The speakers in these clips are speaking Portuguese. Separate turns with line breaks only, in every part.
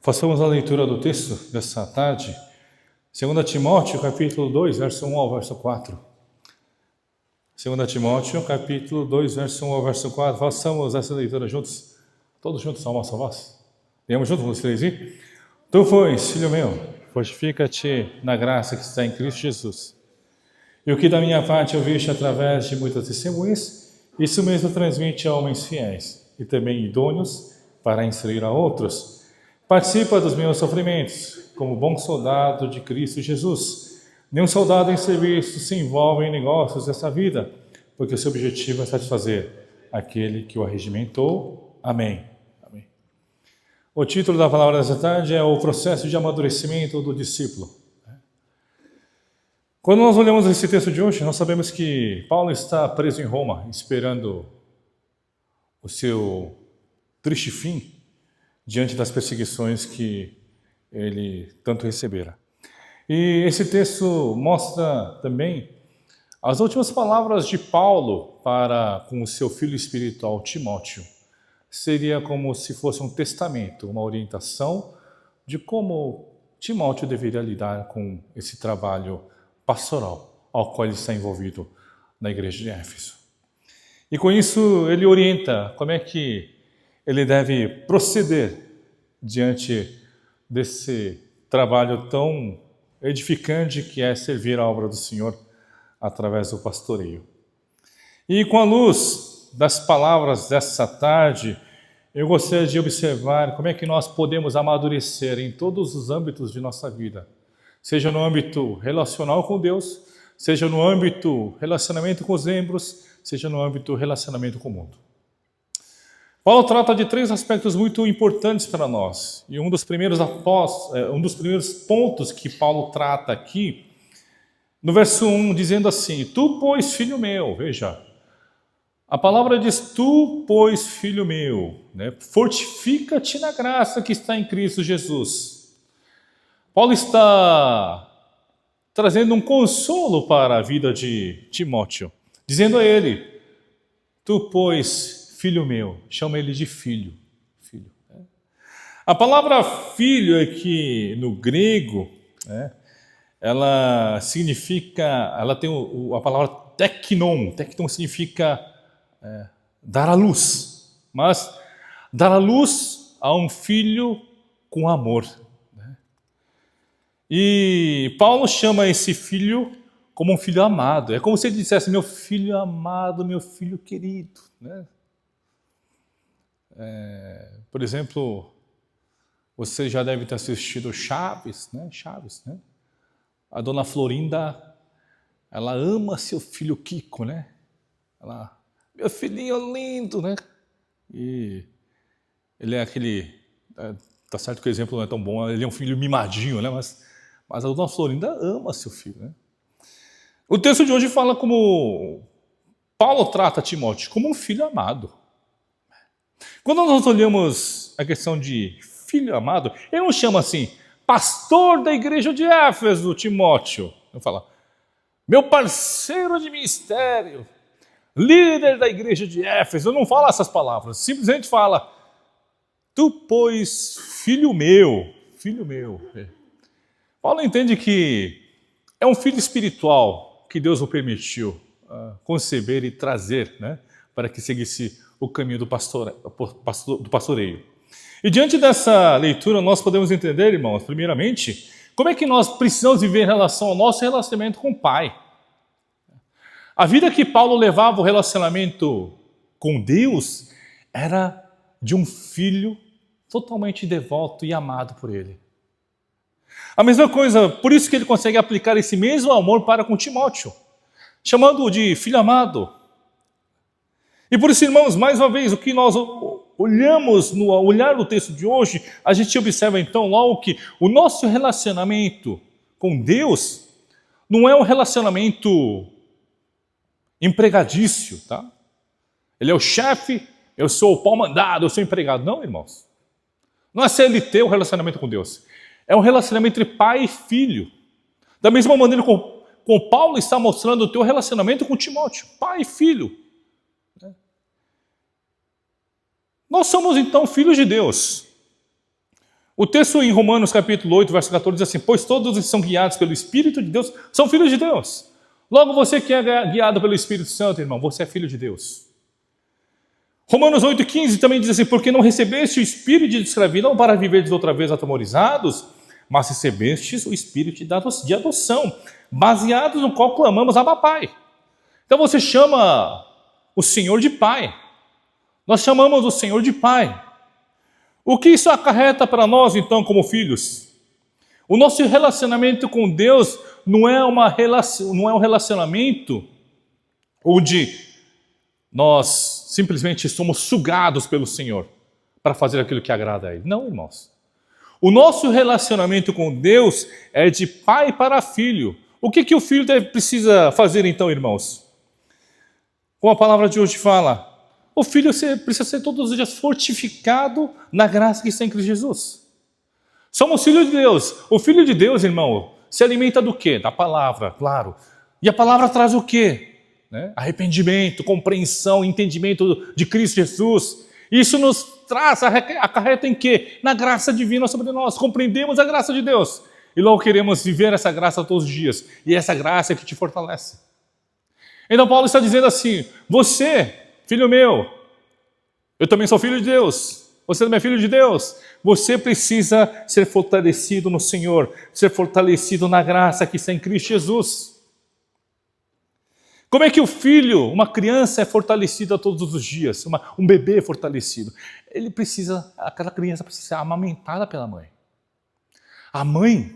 Façamos a leitura do texto dessa tarde, 2 Timóteo, capítulo 2, verso 1 ao verso 4. 2 Timóteo, capítulo 2, verso 1 ao verso 4. Façamos essa leitura juntos, todos juntos, a nossa voz. Leamos juntos, vocês aí? Tu, pois, filho meu, fortifica-te na graça que está em Cristo Jesus. E o que da minha parte eu viste através de muitas testemunhas, isso mesmo transmite a homens fiéis e também idôneos para instruir a outros. Participa dos meus sofrimentos, como bom soldado de Cristo Jesus. Nenhum soldado em serviço se envolve em negócios dessa vida, porque o seu objetivo é satisfazer aquele que o arregimentou. Amém. Amém. O título da palavra dessa tarde é o processo de amadurecimento do discípulo. Quando nós olhamos esse texto de hoje, nós sabemos que Paulo está preso em Roma, esperando o seu triste fim, diante das perseguições que ele tanto recebera. E esse texto mostra também as últimas palavras de Paulo para com o seu filho espiritual Timóteo. Seria como se fosse um testamento, uma orientação de como Timóteo deveria lidar com esse trabalho pastoral ao qual ele está envolvido na igreja de Éfeso. E com isso ele orienta como é que ele deve proceder diante desse trabalho tão edificante que é servir a obra do Senhor através do pastoreio. E com a luz das palavras dessa tarde, eu gostaria de observar como é que nós podemos amadurecer em todos os âmbitos de nossa vida, seja no âmbito relacional com Deus, seja no âmbito relacionamento com os membros, seja no âmbito relacionamento com o mundo. Paulo trata de 3 aspectos muito importantes para nós. E um dos primeiros pontos que Paulo trata aqui, no verso 1, dizendo assim: Tu, pois, filho meu, veja, a palavra diz, tu, pois, filho meu, né? Fortifica-te na graça que está em Cristo Jesus. Paulo está trazendo um consolo para a vida de Timóteo, dizendo a ele, tu, pois, filho meu, chama ele de filho. A palavra filho aqui no grego, ela significa, ela tem a palavra teknon. Teknon significa dar à luz, mas dar à luz a um filho com amor. E Paulo chama esse filho como um filho amado. É como se ele dissesse, meu filho amado, meu filho querido, né? Por exemplo, você já deve ter assistido Chaves, né? A dona Florinda, ela ama seu filho Kiko, né? Ela, meu filhinho lindo, né? E ele é aquele, tá certo que o exemplo não é tão bom, ele é um filho mimadinho, né? Mas a dona Florinda ama seu filho, né? O texto de hoje fala como Paulo trata Timóteo como um filho amado. Quando nós olhamos a questão de filho amado, ele não chama assim, pastor da igreja de Éfeso, Timóteo. Ele fala, meu parceiro de ministério, líder da igreja de Éfeso. Eu não falo essas palavras, simplesmente fala, tu, pois, filho meu. Paulo entende que é um filho espiritual que Deus o permitiu conceber e trazer, né, para que seguisse o caminho do pastoreio. E diante dessa leitura nós podemos entender, irmãos, primeiramente, como é que nós precisamos viver em relação ao nosso relacionamento com o Pai. A vida que Paulo levava, o relacionamento com Deus, era de um filho totalmente devoto e amado por ele. A mesma coisa, por isso que ele consegue aplicar esse mesmo amor para com Timóteo, chamando-o de filho amado. E por isso, irmãos, mais uma vez, o que nós olhamos no olhar do texto de hoje, a gente observa então logo que o nosso relacionamento com Deus não é um relacionamento empregadício, tá? Ele é o chefe, eu sou o pau mandado, eu sou empregado. Não, irmãos. Não é CLT o relacionamento com Deus. É um relacionamento entre pai e filho. Da mesma maneira como Paulo está mostrando o teu relacionamento com Timóteo, pai e filho. Nós somos então filhos de Deus. O texto em Romanos capítulo 8, verso 14 diz assim: pois todos os que são guiados pelo Espírito de Deus são filhos de Deus. Logo você que é guiado pelo Espírito Santo, irmão, você é filho de Deus. Romanos 8,15 também diz assim: porque não recebeste o espírito de escravidão para viverdes outra vez atemorizados, mas recebestes o espírito de adoção, baseados no qual clamamos Abba Pai. Então você chama o Senhor de Pai. Nós chamamos o Senhor de Pai. O que isso acarreta para nós, então, como filhos? O nosso relacionamento com Deus não é um relacionamento onde nós simplesmente somos sugados pelo Senhor para fazer aquilo que agrada a Ele. Não, irmãos. O nosso relacionamento com Deus é de pai para filho. O que o filho precisa fazer então, irmãos? Como a palavra de hoje fala, o filho precisa ser todos os dias fortificado na graça que está em Cristo Jesus. Somos filhos de Deus. O filho de Deus, irmão, se alimenta do quê? Da palavra, claro. E a palavra traz o quê? Arrependimento, compreensão, entendimento de Cristo Jesus. Isso nos traz, acarreta em quê? Na graça divina sobre nós. Compreendemos a graça de Deus. E logo queremos viver essa graça todos os dias. E essa graça é que te fortalece. Então Paulo está dizendo assim: você, filho meu, eu também sou filho de Deus. Você também é filho de Deus. Você precisa ser fortalecido no Senhor. Ser fortalecido na graça que está em Cristo Jesus. Como é que o filho, uma criança é fortalecida todos os dias? Um bebê é fortalecido. Aquela criança precisa ser amamentada pela mãe. A mãe,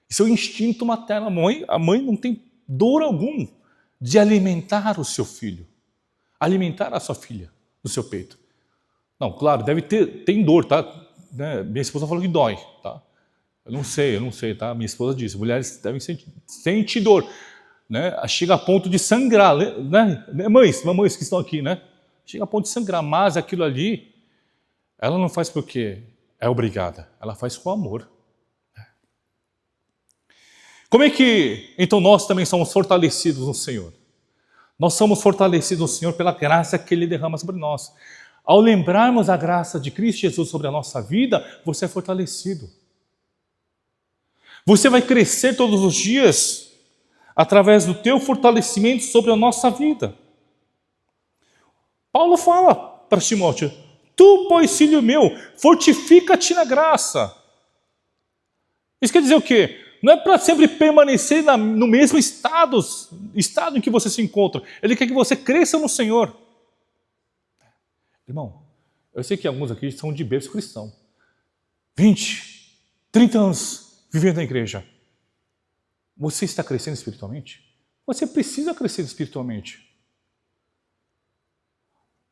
isso é o instinto materno. A mãe não tem dor algum de alimentar o seu filho. Alimentar a sua filha no seu peito. Não, claro, tem dor, tá? Minha esposa falou que dói, tá? Eu não sei, tá? Minha esposa disse, mulheres devem sentir dor. Chega a ponto de sangrar, né? Mamães que estão aqui, né? Chega a ponto de sangrar, mas aquilo ali, ela não faz porque é obrigada, ela faz com amor. Como é que, então, nós também somos fortalecidos no Senhor? Nós somos fortalecidos no Senhor pela graça que Ele derrama sobre nós. Ao lembrarmos a graça de Cristo Jesus sobre a nossa vida, você é fortalecido. Você vai crescer todos os dias através do teu fortalecimento sobre a nossa vida. Paulo fala para Timóteo: tu, pois, filho meu, fortifica-te na graça. Isso quer dizer o quê? Não é para sempre permanecer no mesmo estado em que você se encontra. Ele quer que você cresça no Senhor. Irmão, eu sei que alguns aqui são de berço cristão. 20, 30 anos vivendo na igreja. Você está crescendo espiritualmente? Você precisa crescer espiritualmente.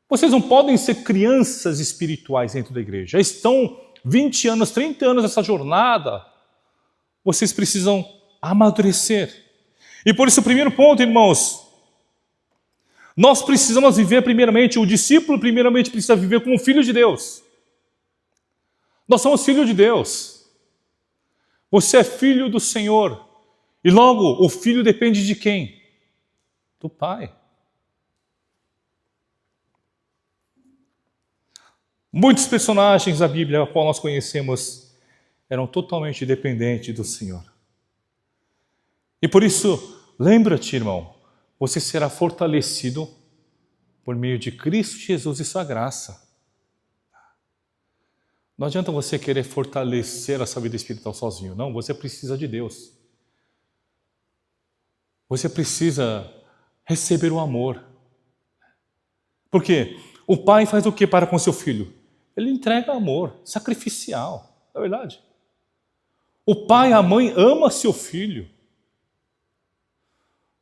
Vocês não podem ser crianças espirituais dentro da igreja. Já estão 20 anos, 30 anos nessa jornada. Vocês precisam amadurecer. E por isso o primeiro ponto, irmãos, nós precisamos viver primeiramente, o discípulo primeiramente precisa viver como filho de Deus. Nós somos filhos de Deus. Você é filho do Senhor. E logo, o filho depende de quem? Do Pai. Muitos personagens da Bíblia, a qual nós conhecemos, eram totalmente dependentes do Senhor. E por isso, lembra-te, irmão, você será fortalecido por meio de Cristo Jesus e sua graça. Não adianta você querer fortalecer a sua vida espiritual sozinho. Não, você precisa de Deus. Você precisa receber o amor. Por quê? O pai faz o que para com seu filho? Ele entrega amor, sacrificial. Não é verdade? O pai e a mãe amam seu filho.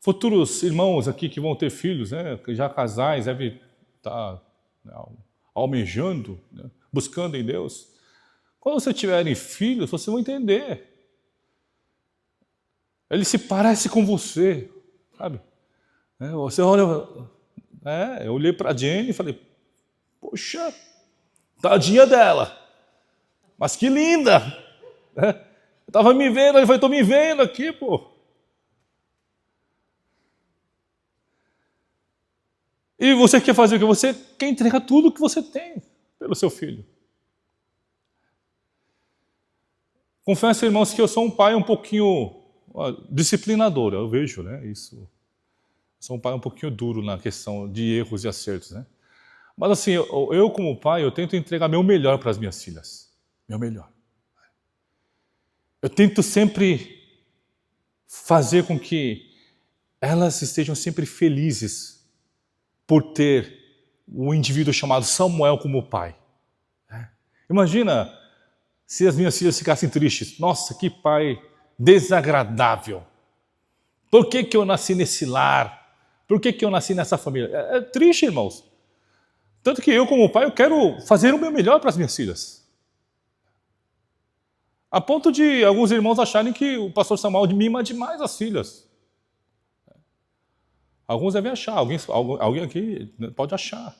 Futuros irmãos aqui que vão ter filhos, já casais, devem estar almejando, buscando em Deus. Quando você tiverem filhos, vocês vão entender. Ele se parece com você, sabe? Você olha... eu olhei para a Jenny e falei, poxa, tadinha dela, mas que linda! Eu estava me vendo, ele falou, estou me vendo aqui, pô. E você quer fazer o que? Você quer entregar tudo o que você tem pelo seu filho. Confesso, irmãos, que eu sou um pai um pouquinho disciplinador, eu vejo, né? Isso. Sou um pai um pouquinho duro na questão de erros e acertos, né? Mas assim, eu como pai, eu tento entregar meu melhor para as minhas filhas. Meu melhor. Eu tento sempre fazer com que elas estejam sempre felizes por ter um indivíduo chamado Samuel como pai. Imagina se as minhas filhas ficassem tristes. Nossa, que pai desagradável. Por que eu nasci nesse lar? Por que eu nasci nessa família? É triste, irmãos. Tanto que eu, como pai, eu quero fazer o meu melhor para as minhas filhas. A ponto de alguns irmãos acharem que o pastor Samuel mima demais as filhas. Alguns devem achar, alguém aqui pode achar.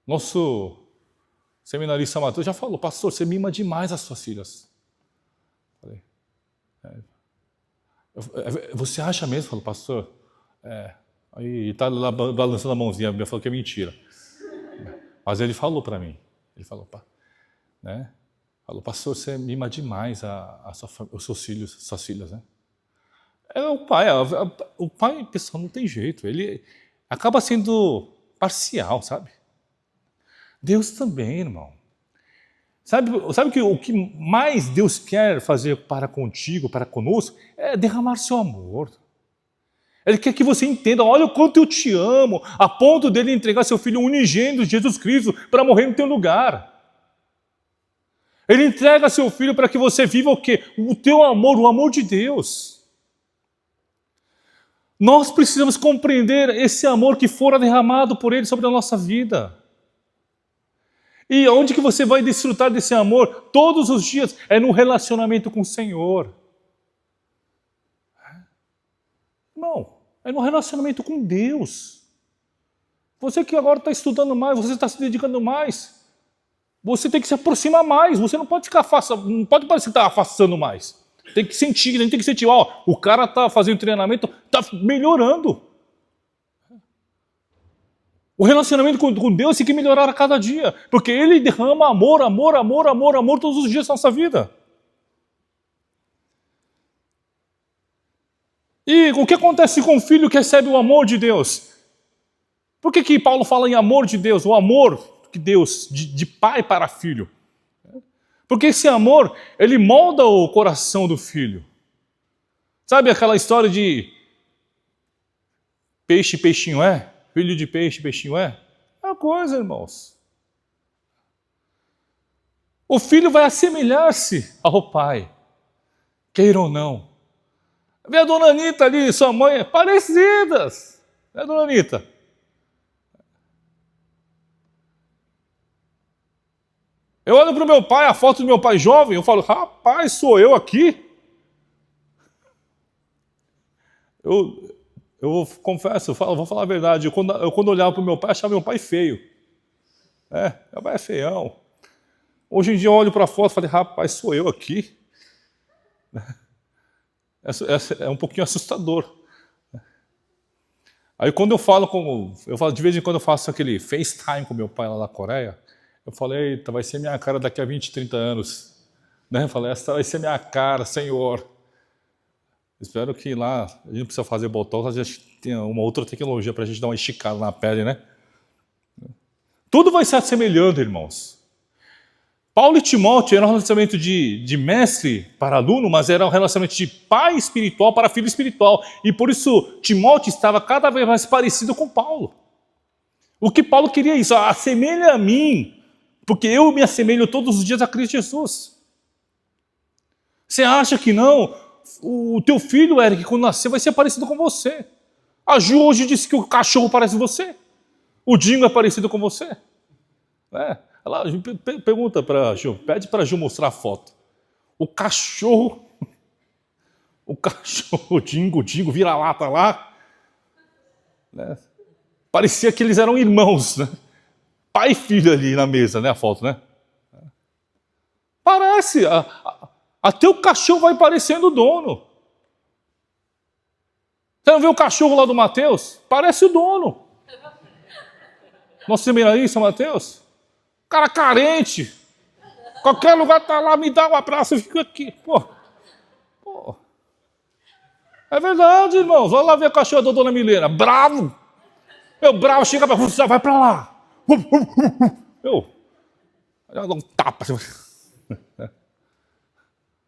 Nosso seminarista Matheus já falou, pastor, você mima demais as suas filhas. Falei, você acha mesmo? Falou, pastor, aí está lá balançando a mãozinha, ele falou que é mentira. Mas ele falou para mim, ele falou, né? Falou, pastor, você mima demais os seus filhos, suas filhas, né? O pai, pessoal, não tem jeito, ele acaba sendo parcial, sabe? Deus também, irmão. Sabe que o que mais Deus quer fazer para contigo, para conosco, é derramar seu amor. Ele quer que você entenda, olha o quanto eu te amo, a ponto dele entregar seu Filho unigênito, Jesus Cristo, para morrer no teu lugar. Ele entrega seu Filho para que você viva o quê? O teu amor, o amor de Deus. Nós precisamos compreender esse amor que fora derramado por Ele sobre a nossa vida. E onde que você vai desfrutar desse amor? Todos os dias é no relacionamento com o Senhor. Irmão, é no relacionamento com Deus. Você que agora está estudando mais, você está se dedicando mais, você tem que se aproximar mais, você não pode ficar afastando, não pode parecer que está afastando mais. Tem que sentir, a gente tem que sentir, o cara está fazendo treinamento, está melhorando. O relacionamento com Deus tem que melhorar a cada dia, porque Ele derrama amor todos os dias da nossa vida. E o que acontece com o filho que recebe o amor de Deus? Por que Paulo fala em amor de Deus? O amor de Deus, de pai para filho. Porque esse amor, ele molda o coração do filho. Sabe aquela história de peixe, peixinho é? Filho de peixe, peixinho é? É uma coisa, irmãos. O filho vai assemelhar-se ao pai, queira ou não. Vê a dona Anitta ali, sua mãe, parecidas. Né, dona Anitta? Eu olho para o meu pai, a foto do meu pai jovem, eu falo, rapaz, sou eu aqui? Eu confesso, vou falar a verdade, eu quando olhava para o meu pai, achava meu pai feio. Meu pai é feião. Hoje em dia eu olho para a foto e falei, rapaz, sou eu aqui? É um pouquinho assustador. Aí quando eu falo, de vez em quando eu faço aquele FaceTime com meu pai lá na Coreia, eu falei, eita, vai ser minha cara daqui a 20, 30 anos. Né? Eu falei, essa vai ser minha cara, Senhor. Espero que lá, a gente não precisa fazer botox, a gente tem uma outra tecnologia para a gente dar uma esticada na pele, né? Tudo vai se assemelhando, irmãos. Paulo e Timóteo era um relacionamento de mestre para aluno, mas era um relacionamento de pai espiritual para filho espiritual. E por isso Timóteo estava cada vez mais parecido com Paulo. O que Paulo queria é isso, assemelha a mim, porque eu me assemelho todos os dias a Cristo Jesus. Você acha que não? O teu filho, Eric, quando nascer, vai ser parecido com você. A Ju hoje disse que o cachorro parece você. O Dingo é parecido com você. Ela pergunta para a Ju, pede para a Ju mostrar a foto. O cachorro, o Dingo, vira-lata lá. Né? Parecia que eles eram irmãos, né? Pai e filho ali na mesa, né? A foto, né? Parece. Até o cachorro vai parecendo o dono. Você não vê o cachorro lá do Mateus? Parece o dono. Nosso seminarista, Mateus. Cara carente. Qualquer lugar tá lá, me dá um abraço, eu fico aqui. Pô. É verdade, irmãos. Olha lá ver a cachorra da dona Milena. Bravo. Eu bravo, chega pra você, vai pra lá. Eu dou um tapa.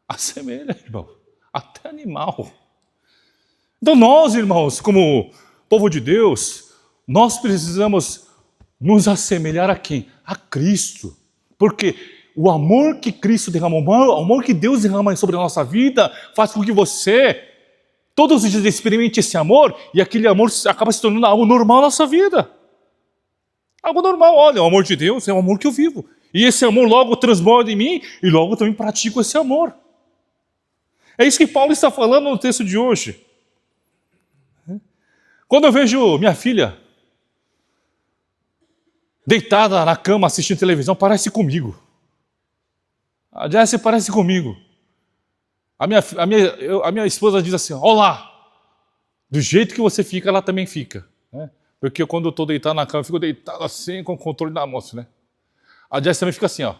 Assemelha, irmão. Até animal. Então nós, irmãos, como povo de Deus, nós precisamos nos assemelhar a quem? A Cristo. Porque o amor que Cristo derramou, o amor que Deus derrama sobre a nossa vida, faz com que você, todos os dias, experimente esse amor, e aquele amor acaba se tornando algo normal na nossa vida. Algo normal. Olha, o amor de Deus é o amor que eu vivo. E esse amor logo transborda em mim, e logo eu também pratico esse amor. É isso que Paulo está falando no texto de hoje. Quando eu vejo minha filha deitada na cama assistindo televisão, parece comigo. A Jessie parece comigo. A minha esposa diz assim, olá, do jeito que você fica, ela também fica. Né? Porque quando eu estou deitado na cama, eu fico deitado assim, com o controle da moça. Né? A Jessie também fica assim, ó.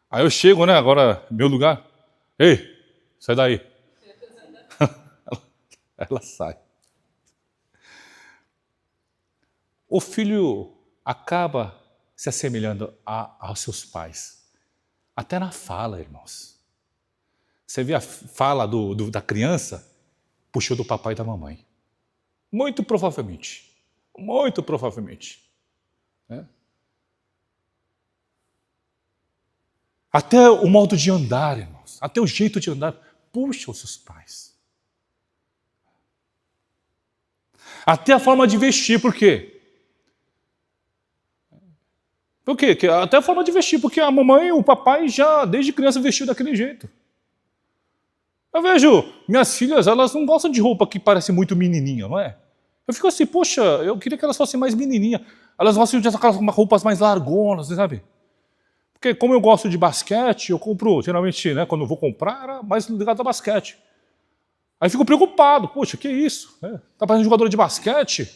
Aí eu chego, né, agora, meu lugar. Ei, sai daí. Ela sai. O filho acaba se assemelhando aos seus pais. Até na fala, irmãos. Você vê a fala da criança, puxou do papai e da mamãe. Muito provavelmente. Muito provavelmente. Né? Até o modo de andar, irmãos. Até o jeito de andar. Puxa os seus pais. Até a forma de vestir, por quê? Por quê? Até a forma de vestir, porque a mamãe e o papai já, desde criança, vestiu daquele jeito. Eu vejo, minhas filhas, elas não gostam de roupa que parece muito menininha, não é? Eu fico assim, poxa, eu queria que elas fossem mais menininha. Elas gostam de aquelas roupas mais largonas, sabe? Porque como eu gosto de basquete, eu compro, geralmente, né, quando eu vou comprar, era mais ligado a basquete. Aí fico preocupado, poxa, que isso? Está parecendo jogador de basquete?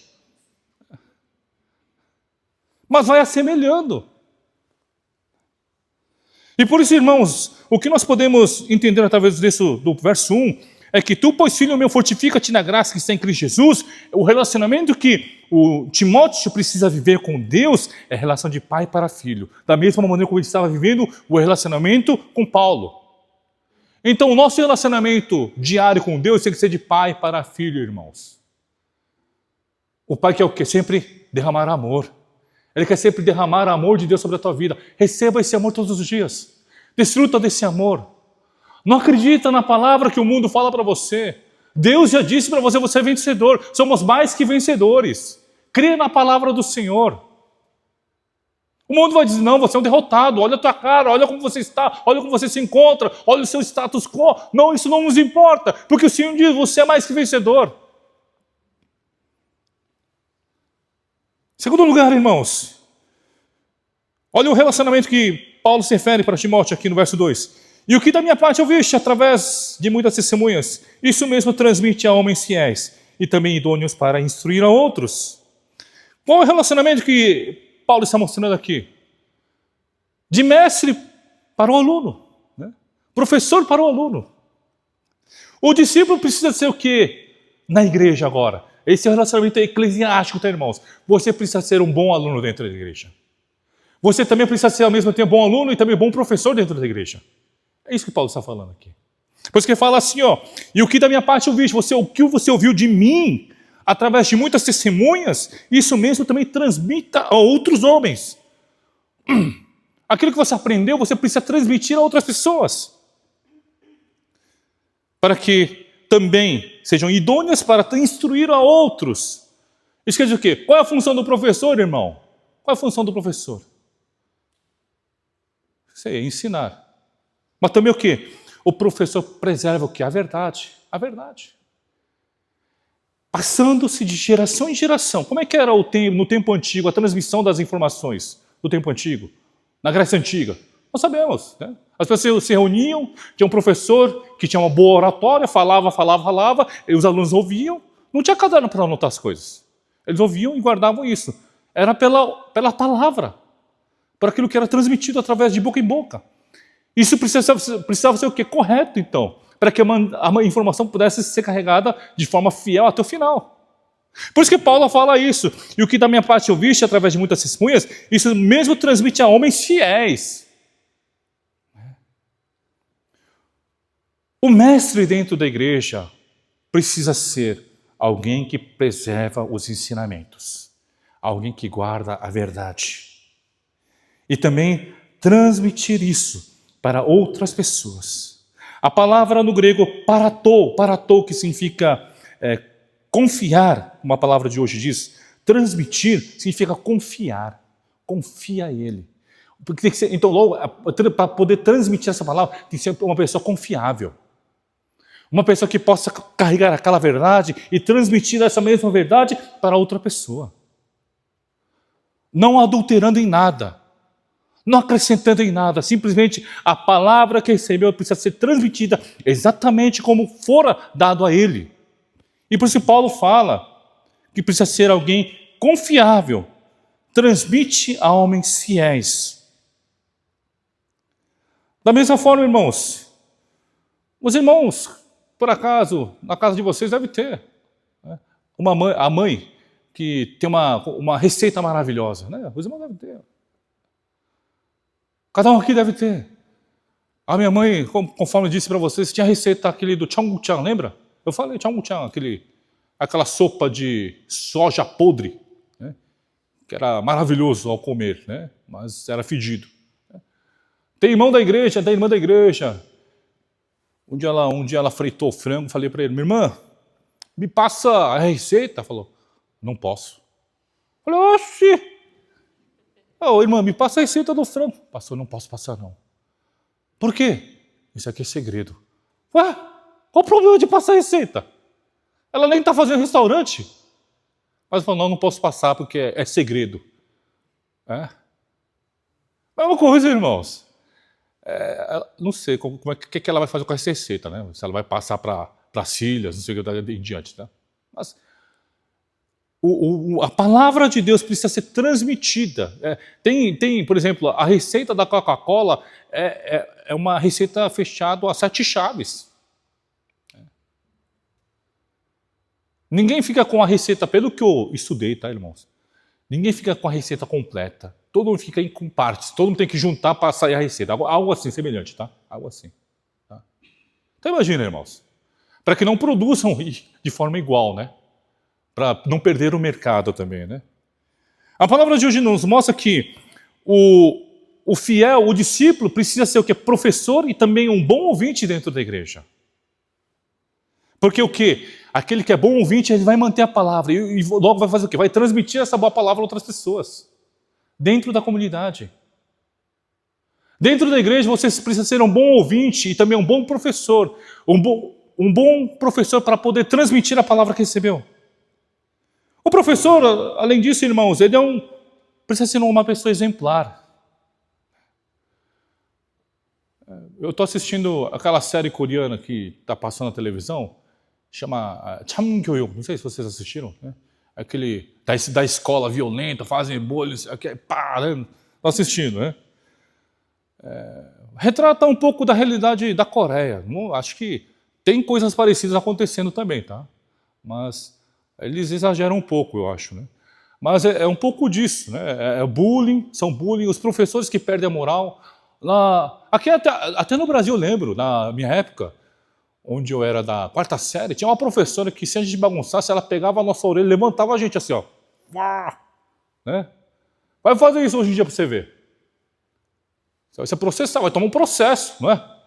Mas vai assemelhando. E por isso, irmãos, o que nós podemos entender através do verso 1 é que tu, pois filho meu, fortifica-te na graça que está em Cristo Jesus. O relacionamento que o Timóteo precisa viver com Deus é a relação de pai para filho. Da mesma maneira como ele estava vivendo o relacionamento com Paulo. Então, o nosso relacionamento diário com Deus tem que ser de pai para filho, irmãos. O pai quer o quê? Sempre derramar amor. Ele quer sempre derramar amor de Deus sobre a tua vida. Receba esse amor todos os dias. Desfruta desse amor. Não acredita na palavra que o mundo fala para você. Deus já disse para você, você é vencedor. Somos mais que vencedores. Crê na palavra do Senhor. O mundo vai dizer, não, você é um derrotado, olha a tua cara, olha como você está, olha como você se encontra, olha o seu status quo. Não, isso não nos importa, porque o Senhor diz, você é mais que vencedor. Segundo lugar, irmãos, olha o relacionamento que Paulo se refere para Timóteo aqui no verso 2. E o que da minha parte eu viste através de muitas testemunhas, isso mesmo transmite a homens fiéis e também idôneos para instruir a outros. Qual é o relacionamento que Paulo está mostrando aqui? De mestre para o aluno, né? Professor para o aluno. O discípulo precisa ser o quê? Na igreja agora. Esse é o relacionamento eclesiástico, tá, irmãos? Você precisa ser um bom aluno dentro da igreja. Você também precisa ser ao mesmo tempo bom aluno e também bom professor dentro da igreja. É isso que Paulo está falando aqui. Pois que ele fala assim, ó, e o que da minha parte eu vi, o que você ouviu de mim, através de muitas testemunhas, isso mesmo também transmita a outros homens. Aquilo que você aprendeu, você precisa transmitir a outras pessoas. Para que também sejam idôneas para instruir a outros. Isso quer dizer o quê? Qual é a função do professor, irmão? Qual é a função do professor? Sei, ensinar. Mas também o quê? O professor preserva o quê? A verdade. A verdade. Passando-se de geração em geração. Como é que era no tempo antigo, a transmissão das informações do tempo antigo? Na Grécia Antiga? Nós sabemos, né? As pessoas se reuniam, tinha um professor que tinha uma boa oratória, falava, e os alunos ouviam. Não tinha caderno para anotar as coisas. Eles ouviam e guardavam isso. Era pela palavra. por aquilo que era transmitido através de boca em boca. Isso precisava ser o quê? Correto, então, para que a informação pudesse ser carregada de forma fiel até o final. Por isso que Paulo fala isso. E o que da minha parte ouviste através de muitas testemunhas, isso mesmo transmite a homens fiéis. O mestre dentro da igreja precisa ser alguém que preserva os ensinamentos, alguém que guarda a verdade. E também transmitir isso para outras pessoas. A palavra no grego paratou, que significa confiar, como a palavra de hoje diz, transmitir significa confiar, confia a ele. Porque tem que ser, então, logo, para poder transmitir essa palavra, tem que ser uma pessoa confiável. Uma pessoa que possa carregar aquela verdade e transmitir essa mesma verdade para outra pessoa. Não adulterando em nada. Não acrescentando em nada. Simplesmente a palavra que recebeu precisa ser transmitida exatamente como fora dado a ele. E por isso Paulo fala que precisa ser alguém confiável. Transmite a homens fiéis. Da mesma forma, irmãos, os irmãos, por acaso, na casa de vocês deve ter a mãe que tem uma receita maravilhosa, né? Os irmãos devem ter. Cada um aqui deve ter. A minha mãe, conforme eu disse para vocês, tinha a receita aquele do Cheonggukjang, lembra? Eu falei Cheonggukjang, aquela sopa de soja podre, né? Que era maravilhoso ao comer, né? Mas era fedido. Tem irmão da igreja, tem irmã da igreja. Um dia ela fritou o frango, falei para ele, minha irmã, me passa a receita. Falou, não posso. Falei, oxi. Oh, irmã, me passa a receita do frango. Pastor, não posso passar não. Por quê? Isso aqui é segredo. Ué, qual o problema de passar a receita? Ela nem está fazendo restaurante. Mas falou, não posso passar porque é segredo. Mesma coisa, irmãos. Não sei o que ela vai fazer com essa receita, né? Se ela vai passar para as filhas, não sei o que em diante, tá? Mas a palavra de Deus precisa ser transmitida. Tem, por exemplo, a receita da Coca-Cola é uma receita fechada a 7 chaves. Ninguém fica com a receita, pelo que eu estudei, tá, irmãos? Ninguém fica com a receita completa. Todo mundo fica com partes. Todo mundo tem que juntar para sair a receita. Algo assim, semelhante, tá? Algo assim. Tá? Então imagina, irmãos. Para que não produzam de forma igual, né? Para não perder o mercado também, né? A palavra de hoje nos mostra que o fiel, o discípulo, precisa ser o quê? Professor e também um bom ouvinte dentro da igreja. Porque o quê? Aquele que é bom ouvinte, ele vai manter a palavra e logo vai fazer o quê? Vai transmitir essa boa palavra a outras pessoas. Dentro da comunidade. Dentro da igreja, você precisa ser um bom ouvinte e também um bom professor. Um bom professor para poder transmitir a palavra que recebeu. O professor, além disso, irmãos, ele precisa ser uma pessoa exemplar. Eu estou assistindo aquela série coreana que está passando na televisão, chama Chamgyoyok, não sei se vocês assistiram, né? Aquele da escola violenta, fazem bolhas, pá, né? Estou assistindo, né? Retrata um pouco da realidade da Coreia. Acho que tem coisas parecidas acontecendo também, tá? Mas eles exageram um pouco, eu acho, né? Mas é um pouco disso, né? São bullying, os professores que perdem a moral. Aqui até no Brasil eu lembro, na minha época, onde eu era da 4ª série, tinha uma professora que, se a gente bagunçasse, ela pegava a nossa orelha e levantava a gente assim, ó. Né? Vai fazer isso hoje em dia para você ver. Você vai ser processado, vai tomar um processo, não é?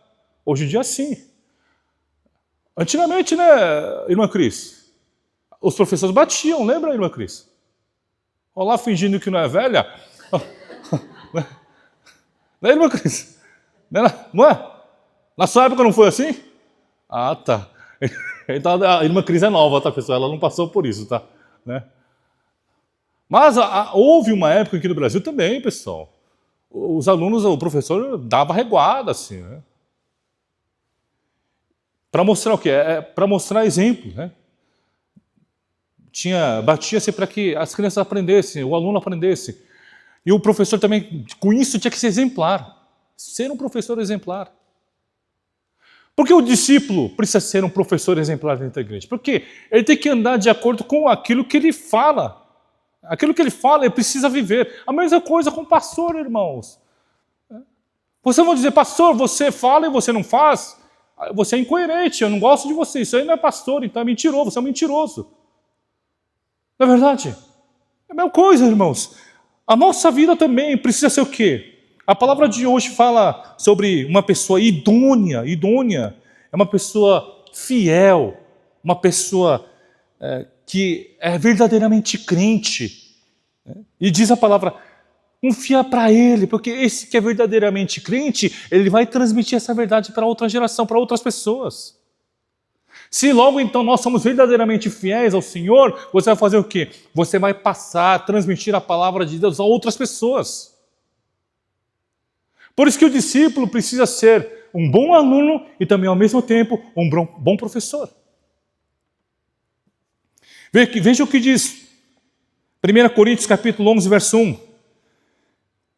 Hoje em dia, sim. Antigamente, né, irmã Cris? Os professores batiam, lembra, irmã Cris? Olha lá, fingindo que não é velha. Não é, irmã Cris? Não é? Na sua época não foi assim? Ah, tá. Então, a irmã Cris é nova, tá, pessoal? Ela não passou por isso, tá? Né? Mas houve uma época aqui no Brasil também, pessoal. Os alunos, o professor dava reguada, assim, né? Para mostrar o quê? Para mostrar exemplo, né? Batia-se para que as crianças aprendessem, o aluno aprendesse. E o professor também, com isso, tinha que ser exemplar. Ser um professor exemplar. Por que o discípulo precisa ser um professor exemplar dentro da igreja? Porque ele tem que andar de acordo com aquilo que ele fala. Aquilo que ele fala, ele precisa viver. A mesma coisa com o pastor, irmãos. Vocês vão dizer, pastor, você fala e você não faz? Você é incoerente, eu não gosto de você. Isso aí não é pastor, então é mentiroso, você é um mentiroso. Não é verdade? É a mesma coisa, irmãos. A nossa vida também precisa ser o quê? A palavra de hoje fala sobre uma pessoa idônea. Idônea é uma pessoa fiel, uma pessoa que é verdadeiramente crente. E diz a palavra, confia para ele, porque esse que é verdadeiramente crente, ele vai transmitir essa verdade para outra geração, para outras pessoas. Se logo então nós somos verdadeiramente fiéis ao Senhor, você vai fazer o quê? Você vai passar, transmitir a palavra de Deus a outras pessoas. Por isso que o discípulo precisa ser um bom aluno e também ao mesmo tempo um bom professor. Veja o que diz 1 Coríntios capítulo 11, verso 1.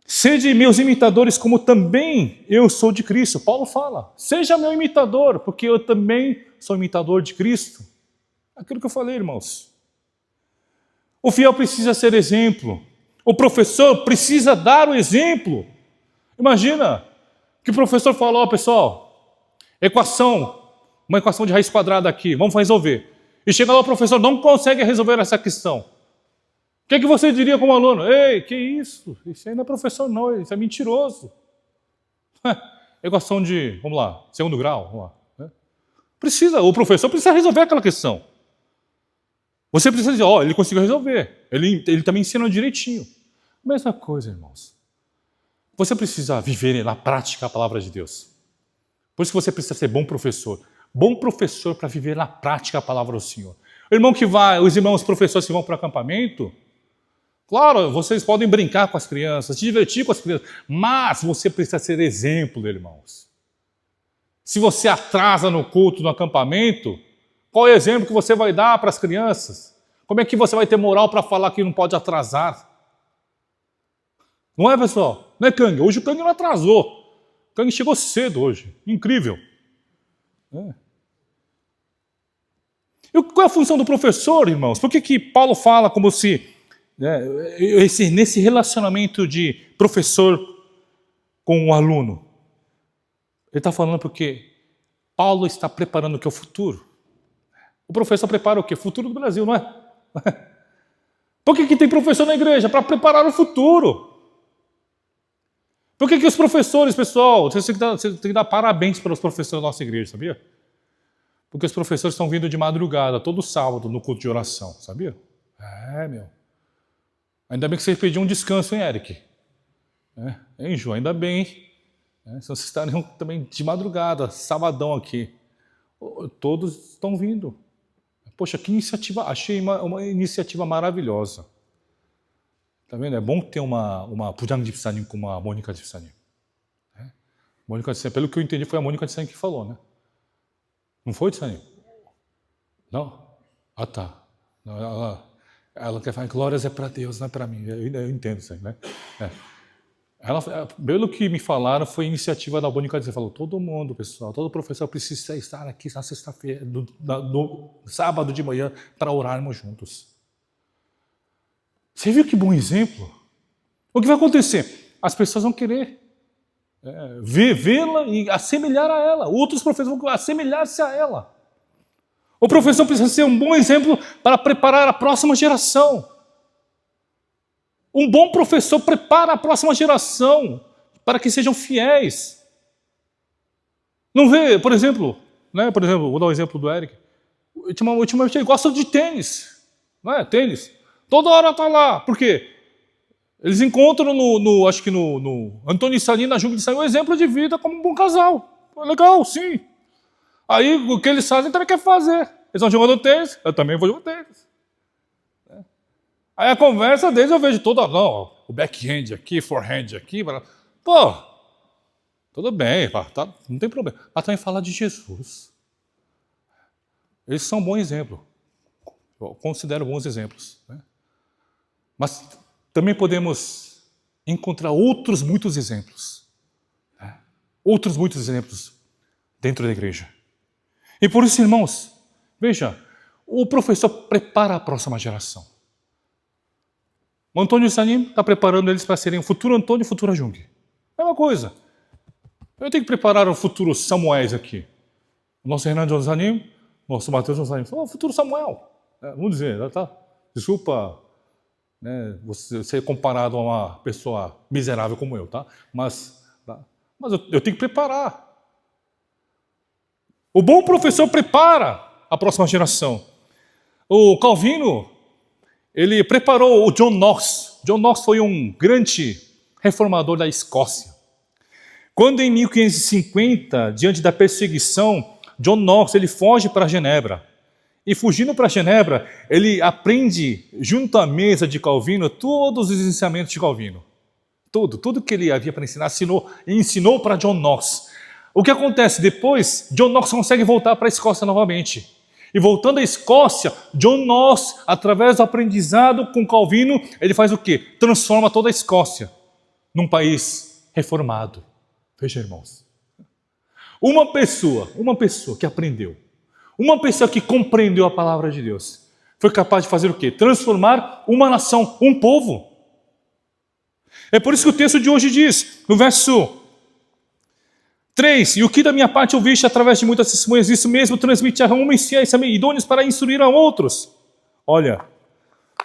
Sede meus imitadores como também eu sou de Cristo. Paulo fala, seja meu imitador, porque eu também sou imitador de Cristo. Aquilo que eu falei, irmãos. O fiel precisa ser exemplo. O professor precisa dar o exemplo. Imagina que o professor falou, ó, pessoal, uma equação de raiz quadrada aqui, vamos resolver. E chega lá o professor, não consegue resolver essa questão. O que você diria como aluno? Ei, que isso? Isso aí não é professor não, isso é mentiroso. Equação de, vamos lá, segundo grau, vamos lá. O professor precisa resolver aquela questão. Você precisa dizer, ó, ele conseguiu resolver. Ele também ensina direitinho. Mesma coisa, irmãos. Você precisa viver na prática a palavra de Deus. Por isso que você precisa ser bom professor. Bom professor para viver na prática a palavra do Senhor. Os irmãos professores que vão para o acampamento, claro, vocês podem brincar com as crianças, se divertir com as crianças, mas você precisa ser exemplo, irmãos. Se você atrasa no culto, no acampamento, qual é o exemplo que você vai dar para as crianças? Como é que você vai ter moral para falar que não pode atrasar? Não é, pessoal? Não é Kang? Hoje o Kang não atrasou. O Kang chegou cedo hoje. Incrível. E qual é a função do professor, irmãos? Por que Paulo fala como se... nesse relacionamento de professor com o aluno? Ele está falando porque Paulo está preparando o que é o futuro. O professor prepara o quê? O futuro do Brasil, não é? Por que tem professor na igreja? Para preparar o futuro. Por que os professores, pessoal, você tem que dar parabéns para os professores da nossa igreja, sabia? Porque os professores estão vindo de madrugada, todo sábado, no culto de oração, sabia? Meu. Ainda bem que você pediu um descanso, hein, Eric? Hein, Ju? Ainda bem. Senão vocês estariam também de madrugada, sabadão aqui. Todos estão vindo. Poxa, que iniciativa, achei uma iniciativa maravilhosa. Tá vendo? É bom ter uma Pujang Dipsanim com a Mônica Dipsanim. Mônica Dipsanim, pelo que eu entendi, foi a Mônica Dipsanim que falou, né? Não foi, Dipsanim? Não? Ah, tá. Não, ela quer falar, glórias é para Deus, não é para mim. Eu entendo isso aí, né? Pelo que me falaram, foi iniciativa da Mônica Dipsanim. Falou, todo mundo, pessoal, todo professor precisa estar aqui na sexta-feira, no sábado de manhã, para orarmos juntos. Você viu que bom exemplo? O que vai acontecer? As pessoas vão querer vê-la e assemelhar a ela. Outros professores vão assemelhar-se a ela. O professor precisa ser um bom exemplo para preparar a próxima geração. Um bom professor prepara a próxima geração para que sejam fiéis. Não vê, por exemplo, vou dar o exemplo do Eric. Ultimamente ele gosta de tênis. Não é? Tênis. Toda hora está lá. Por quê? Eles encontram acho que no Antônio Salina, na Júlia de Saí, um exemplo de vida como um bom casal. Legal, sim. Aí o que eles fazem também quer fazer. Eles estão jogando tênis, eu também vou jogar tênis. Aí a conversa deles eu vejo toda, não, o backhand aqui, forehand aqui. Pô, tudo bem, tá, não tem problema. Mas também fala de Jesus. Eles são um bom exemplo. Eu considero bons exemplos. Mas também podemos encontrar outros muitos exemplos. Outros muitos exemplos dentro da igreja. E por isso, irmãos, veja, o professor prepara a próxima geração. O Antônio Zanim está preparando eles para serem o futuro Antônio e o futuro Jung. Mesma coisa. Eu tenho que preparar o futuro Samuéis aqui. O nosso Renan Zanim, nosso Matheus Zanim, o futuro Samuel. Vamos dizer, tá? Desculpa, né, você ser comparado a uma pessoa miserável como eu, tá? Mas eu tenho que preparar. O bom professor prepara a próxima geração. O Calvino, ele preparou o John Knox. John Knox foi um grande reformador da Escócia. Quando em 1550, diante da perseguição, John Knox ele foge para Genebra. E fugindo para Genebra, ele aprende, junto à mesa de Calvino, todos os ensinamentos de Calvino. Tudo que ele havia para ensinar, ensinou para John Knox. O que acontece? Depois, John Knox consegue voltar para a Escócia novamente. E voltando à Escócia, John Knox, através do aprendizado com Calvino, ele faz o quê? Transforma toda a Escócia num país reformado. Veja, irmãos. Uma pessoa que aprendeu, uma pessoa que compreendeu a palavra de Deus, foi capaz de fazer o quê? Transformar uma nação, um povo. É por isso que o texto de hoje diz, no verso 3, e o que da minha parte ouviste através de muitas testemunhas, isso mesmo transmite a homens fiéis também, idôneos para instruir a outros. Olha,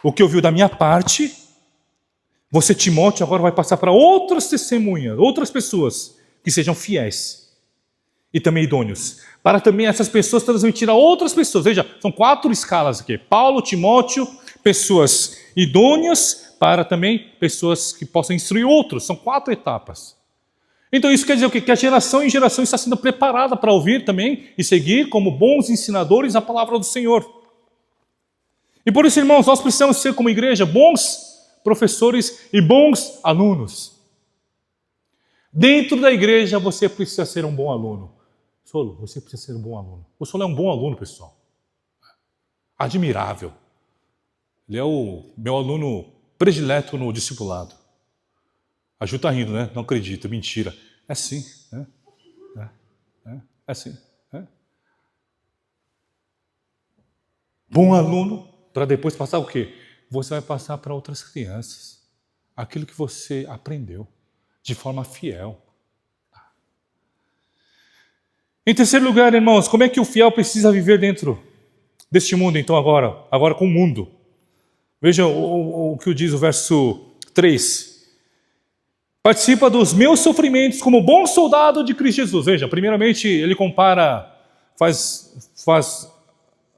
o que ouviu da minha parte, você, Timóteo, agora vai passar para outras testemunhas, outras pessoas que sejam fiéis e também idôneos, para também essas pessoas transmitir a outras pessoas. Veja, são 4 escalas aqui. Paulo, Timóteo, pessoas idôneas, para também pessoas que possam instruir outros. São 4 etapas. Então isso quer dizer o quê? Que a geração em geração está sendo preparada para ouvir também e seguir como bons ensinadores a palavra do Senhor. E por isso, irmãos, nós precisamos ser como igreja bons professores e bons alunos. Dentro da igreja você precisa ser um bom aluno. Solo, você precisa ser um bom aluno. O Solo é um bom aluno, pessoal. Admirável. Ele é o meu aluno predileto no discipulado. A Ju está rindo, né? Não acredito, mentira. É sim. É sim. Bom aluno, para depois passar o quê? Você vai passar para outras crianças. Aquilo que você aprendeu, de forma fiel. Em terceiro lugar, irmãos, como é que o fiel precisa viver dentro deste mundo, então, agora com o mundo? Veja o que diz o verso 3. Participa dos meus sofrimentos como bom soldado de Cristo Jesus. Veja, primeiramente ele compara, faz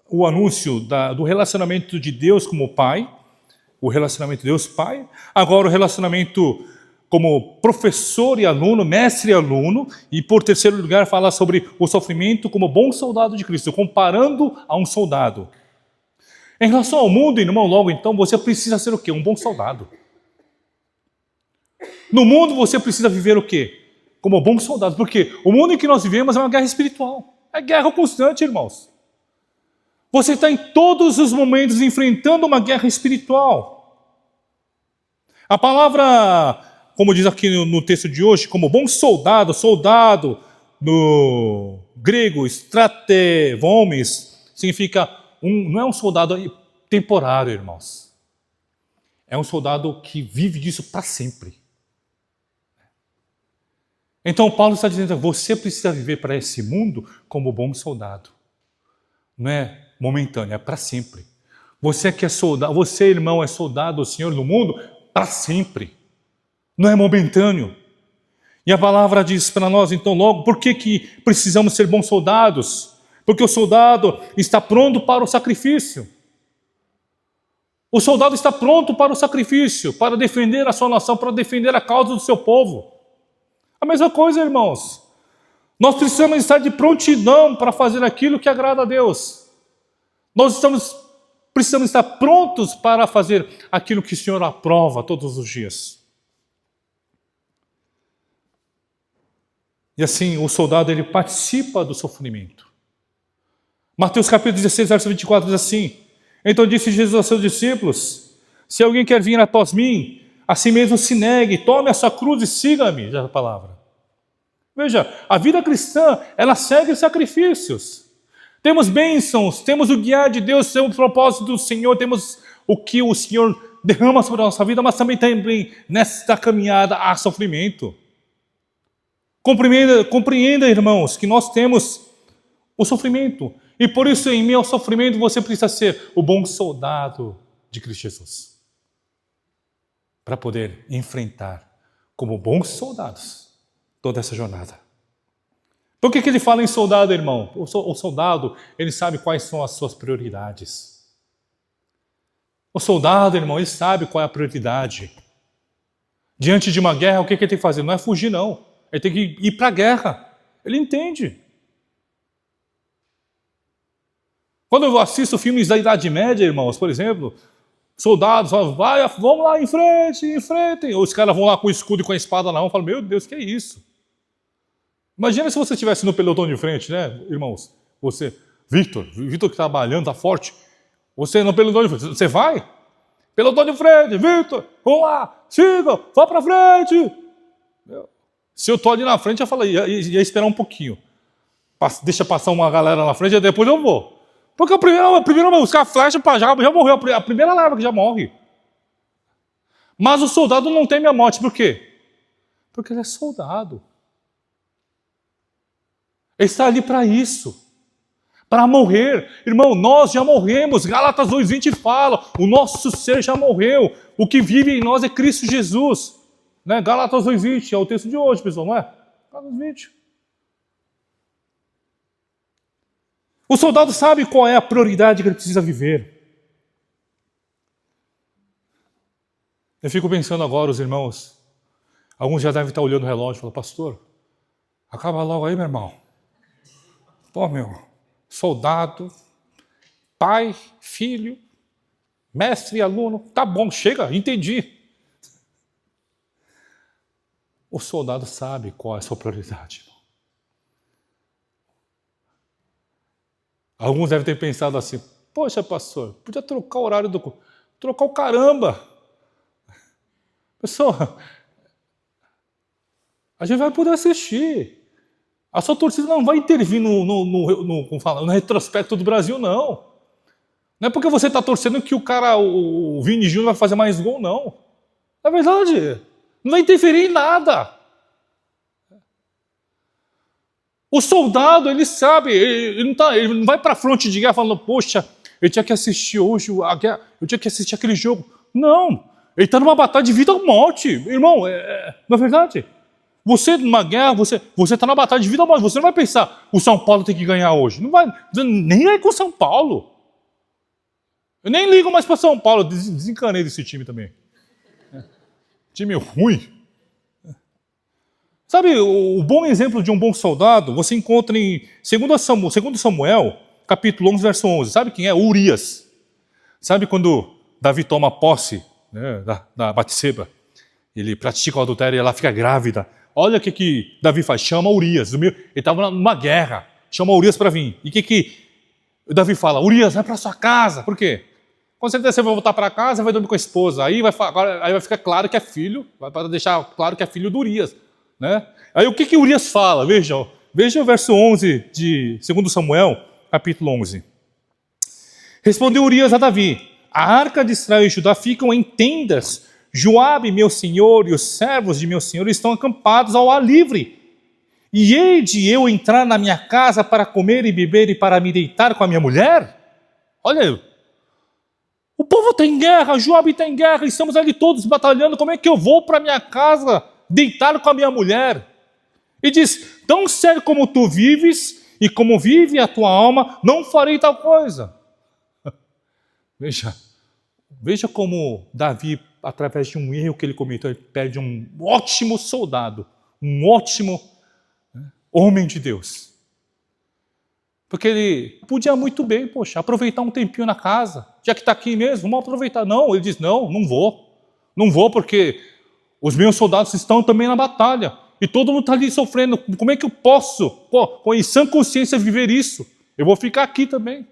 o anúncio do relacionamento de Deus como Pai, o relacionamento de Deus Pai, agora o relacionamento como professor e aluno, mestre e aluno, e por terceiro lugar fala sobre o sofrimento como bom soldado de Cristo, comparando a um soldado. Em relação ao mundo, irmão, logo então, você precisa ser o quê? Um bom soldado. No mundo você precisa viver o quê? Como bom soldado, porque o mundo em que nós vivemos é uma guerra espiritual, é guerra constante, irmãos. Você está em todos os momentos enfrentando uma guerra espiritual. A palavra, como diz aqui no texto de hoje, como bom soldado, no grego, stratevomes, significa, não é um soldado temporário, irmãos. É um soldado que vive disso para sempre. Então Paulo está dizendo, você precisa viver para esse mundo como bom soldado. Não é momentâneo, é para sempre. Você que é soldado, você, irmão, é soldado do Senhor no mundo para sempre. Não é momentâneo. E a palavra diz para nós, então, logo, por que precisamos ser bons soldados? Porque o soldado está pronto para o sacrifício. O soldado está pronto para o sacrifício, para defender a sua nação, para defender a causa do seu povo. A mesma coisa, irmãos. Nós precisamos estar de prontidão para fazer aquilo que agrada a Deus. Nós precisamos estar prontos para fazer aquilo que o Senhor aprova todos os dias. E assim, o soldado ele participa do sofrimento. Mateus capítulo 16, verso 24 diz assim: então disse Jesus aos seus discípulos: se alguém quer vir após mim, a si mesmo se negue, tome a sua cruz e siga-me, já é a palavra. Veja, a vida cristã, ela segue sacrifícios. Temos bênçãos, temos o guiar de Deus, temos o propósito do Senhor, temos o que o Senhor derrama sobre a nossa vida, mas também nesta caminhada há sofrimento. Compreenda, irmãos, que nós temos o sofrimento. E por isso, em meio ao sofrimento, você precisa ser o bom soldado de Cristo Jesus. Para poder enfrentar, como bons soldados, toda essa jornada. Por que ele fala em soldado, irmão? O soldado, ele sabe quais são as suas prioridades. O soldado, irmão, ele sabe qual é a prioridade. Diante de uma guerra, o que ele tem que fazer? Não é fugir, não. Ele tem que ir para a guerra. Ele entende. Quando eu assisto filmes da Idade Média, irmãos, por exemplo, soldados falam, vamos lá, enfrentem. Os caras vão lá com o escudo e com a espada na mão e falam, meu Deus, que é isso? Imagina se você estivesse no pelotão de frente, né, irmãos? Você, Victor que tá trabalhando, tá forte. Você no pelotão de frente, você vai? Pelotão de frente, Victor, vamos lá, siga, vá para frente. Se eu tô ali na frente, eu falaria, ia esperar um pouquinho. Deixa passar uma galera na frente e depois eu vou. Porque a primeira os caras flecham para já morreu. A primeira leva que já morre. Mas o soldado não teme a morte. Por quê? Porque ele é soldado. Ele está ali para isso. Para morrer. Irmão, nós já morremos. Gálatas 2:20 fala. O nosso ser já morreu. O que vive em nós é Cristo Jesus. Né? Gálatas 2:20 é o texto de hoje, pessoal, não é? Gálatas 2:20. O soldado sabe qual é a prioridade que ele precisa viver. Eu fico pensando agora, os irmãos, alguns já devem estar olhando o relógio e falando, pastor, acaba logo aí, meu irmão. Pô, soldado, pai, filho, mestre e aluno, tá bom, chega, entendi. O soldado sabe qual é a sua prioridade. Alguns devem ter pensado assim, poxa, pastor, podia trocar o horário trocar o caramba. Pessoal, a gente vai poder assistir. A sua torcida não vai intervir no retrospecto do Brasil, não. Não é porque você está torcendo que o Vini Júnior vai fazer mais gol, não. É verdade, não vai interferir em nada. O soldado, ele sabe, ele não vai para a fronte de guerra falando, poxa, eu tinha que assistir hoje a guerra, eu tinha que assistir aquele jogo. Não, ele está numa batalha de vida ou morte. Irmão, não é verdade? Você, numa guerra, você está numa batalha de vida ou morte. Você não vai pensar, o São Paulo tem que ganhar hoje. Não vai, nem é com o São Paulo. Eu nem ligo mais para São Paulo, desencanei desse time também. Time ruim. Sabe, o bom exemplo de um bom soldado, você encontra em 2 Samuel, capítulo 11, verso 11. Sabe quem é? Urias. Sabe quando Davi toma posse, né, da Batseba? Ele pratica o adultério e ela fica grávida. Olha o que Davi faz, chama Urias. Ele estava numa guerra, chama Urias para vir. E o que Davi fala? Urias, vai para sua casa. Por quê? Com certeza você vai voltar para casa e vai dormir com a esposa. Aí vai ficar claro que é filho, vai deixar claro que é filho do Urias. Né? Aí o que Urias fala? Veja o verso 11 de 2 Samuel, capítulo 11. Respondeu Urias a Davi, a arca de Israel e Judá ficam em tendas, Joabe, meu senhor, e os servos de meu senhor estão acampados ao ar livre. E hei de eu entrar na minha casa para comer e beber e para me deitar com a minha mulher? Olha, o povo está em guerra, Joabe está em guerra, estamos ali todos batalhando, como é que eu vou para minha casa deitar com a minha mulher? E diz, tão sério como tu vives e como vive a tua alma, não farei tal coisa. Veja como Davi, através de um erro que ele cometeu, ele perde um ótimo soldado, um ótimo homem de Deus. Porque ele podia muito bem, aproveitar um tempinho na casa, já que está aqui mesmo, vamos aproveitar. Não, ele diz, não vou porque os meus soldados estão também na batalha. E todo mundo está ali sofrendo. Como é que eu posso, com sã consciência, viver isso? Eu vou ficar aqui também.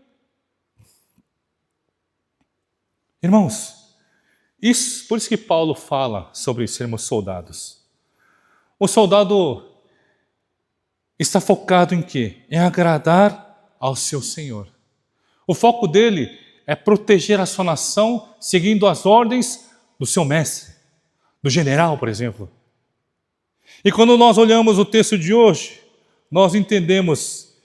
Irmãos, Por isso que Paulo fala sobre sermos soldados. O soldado está focado em quê? Em agradar ao seu Senhor. O foco dele é proteger a sua nação seguindo as ordens do seu mestre, do general, por exemplo. E quando nós olhamos o texto de hoje, nós entendemos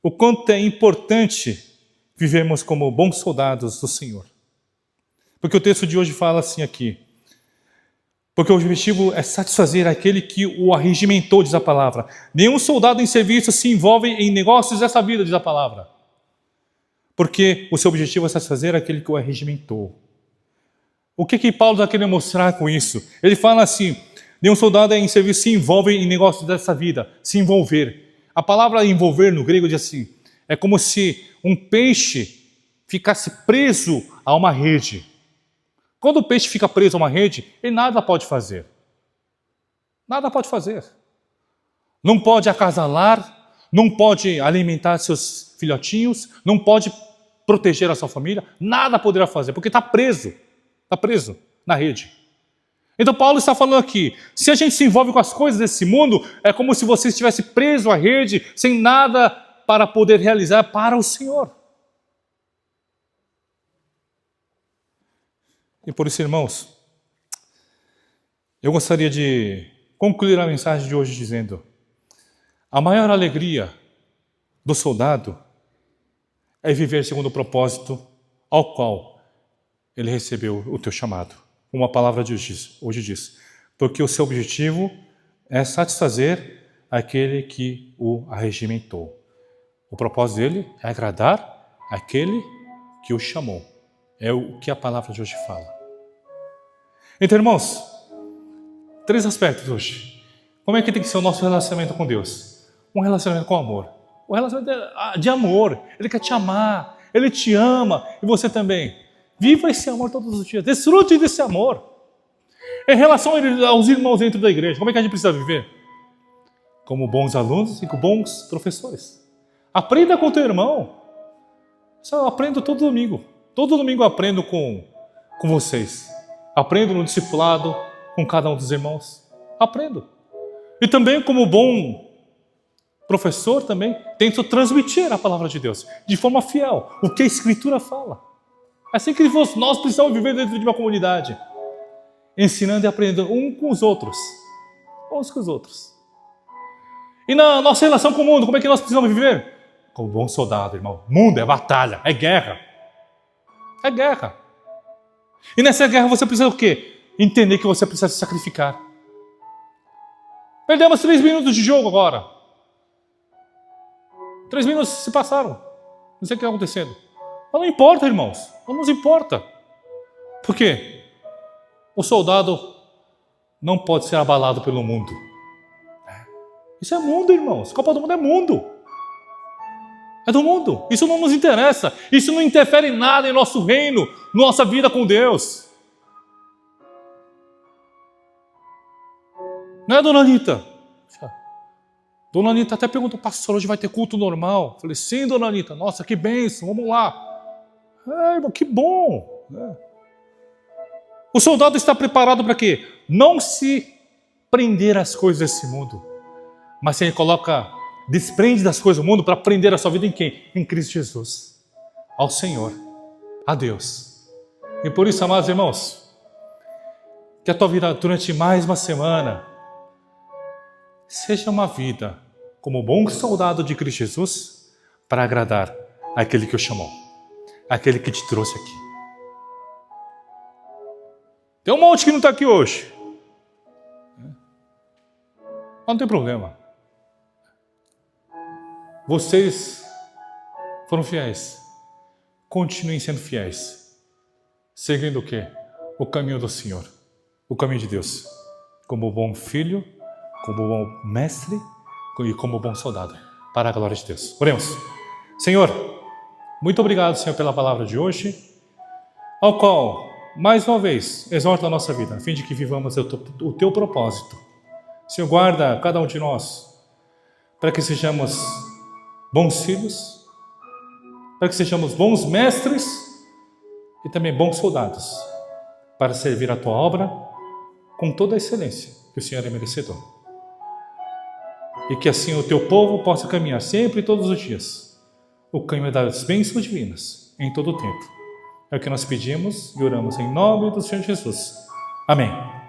o quanto é importante vivermos como bons soldados do Senhor. Porque o texto de hoje fala assim aqui: porque o objetivo é satisfazer aquele que o arregimentou, diz a palavra. Nenhum soldado em serviço se envolve em negócios dessa vida, diz a palavra. Porque o seu objetivo é satisfazer aquele que o arregimentou. O que Paulo está querendo mostrar com isso? Ele fala assim: nenhum soldado em serviço se envolve em negócios dessa vida, se envolver. A palavra envolver no grego diz assim: é como se um peixe ficasse preso a uma rede. Quando o peixe fica preso a uma rede, ele nada pode fazer. Nada pode fazer. Não pode acasalar, não pode alimentar seus filhotinhos, não pode proteger a sua família, nada poderá fazer, porque está preso na rede. Então Paulo está falando aqui, se a gente se envolve com as coisas desse mundo, é como se você estivesse preso à rede, sem nada para poder realizar para o Senhor. E por isso, irmãos, eu gostaria de concluir a mensagem de hoje dizendo: a maior alegria do soldado é viver segundo o propósito ao qual ele recebeu o teu chamado. Uma palavra de hoje diz: porque o seu objetivo é satisfazer aquele que o arregimentou. O propósito dele é agradar aquele que o chamou. É o que a palavra de hoje fala. Então, irmãos, 3 aspectos hoje. Como é que tem que ser o nosso relacionamento com Deus? Um relacionamento com amor. Um relacionamento de amor. Ele quer te amar. Ele te ama. E você também. Viva esse amor todos os dias. Desfrute desse amor. Em relação aos irmãos dentro da igreja, como é que a gente precisa viver? Como bons alunos e com bons professores. Aprenda com o teu irmão. Eu aprendo todo domingo. Todo domingo eu aprendo com vocês. Aprendo no discipulado com cada um dos irmãos. Aprendo. E também como bom professor também tento transmitir a palavra de Deus de forma fiel. O que a Escritura fala. É assim que nós precisamos viver dentro de uma comunidade. Ensinando e aprendendo uns com os outros. Uns com os outros. E na nossa relação com o mundo, como é que nós precisamos viver? Como bom soldado, irmão. Mundo é batalha, é guerra. É guerra. E nessa guerra você precisa o quê? Entender que você precisa se sacrificar. Perdemos 3 minutos de jogo agora. 3 minutos se passaram. Não sei o que está acontecendo. Mas não importa, irmãos. Não nos importa. Por quê? O soldado não pode ser abalado pelo mundo. Isso é mundo, irmãos. Copa do Mundo é mundo. É do mundo. Isso não nos interessa. Isso não interfere em nada em nosso reino, nossa vida com Deus. Não é, dona Anitta? Dona Anitta até perguntou: pastor, hoje vai ter culto normal? Falei: sim, dona Anitta. Nossa, que bênção, vamos lá. Irmão, que bom. O soldado está preparado para quê? Não se prender às coisas desse mundo, mas se ele desprende das coisas do mundo para prender a sua vida em quem? Em Cristo Jesus, ao Senhor, a Deus. E por isso, amados irmãos, que a tua vida durante mais uma semana seja uma vida como bom soldado de Cristo Jesus para agradar aquele que o chamou, aquele que te trouxe aqui. Tem um monte que não está aqui hoje, mas não tem problema. Vocês foram fiéis. Continuem sendo fiéis. Seguindo o quê? O caminho do Senhor. O caminho de Deus. Como bom filho, como bom mestre e como bom soldado. Para a glória de Deus. Oremos. Senhor, muito obrigado, Senhor, pela palavra de hoje, ao qual, mais uma vez, exorta a nossa vida, a fim de que vivamos o teu propósito. Senhor, guarda cada um de nós, para que sejamos bons filhos, para que sejamos bons mestres e também bons soldados, para servir a tua obra com toda a excelência que o Senhor é merecedor. E que assim o teu povo possa caminhar sempre e todos os dias o caminho das bênçãos divinas em todo o tempo. É o que nós pedimos e oramos em nome do Senhor Jesus. Amém.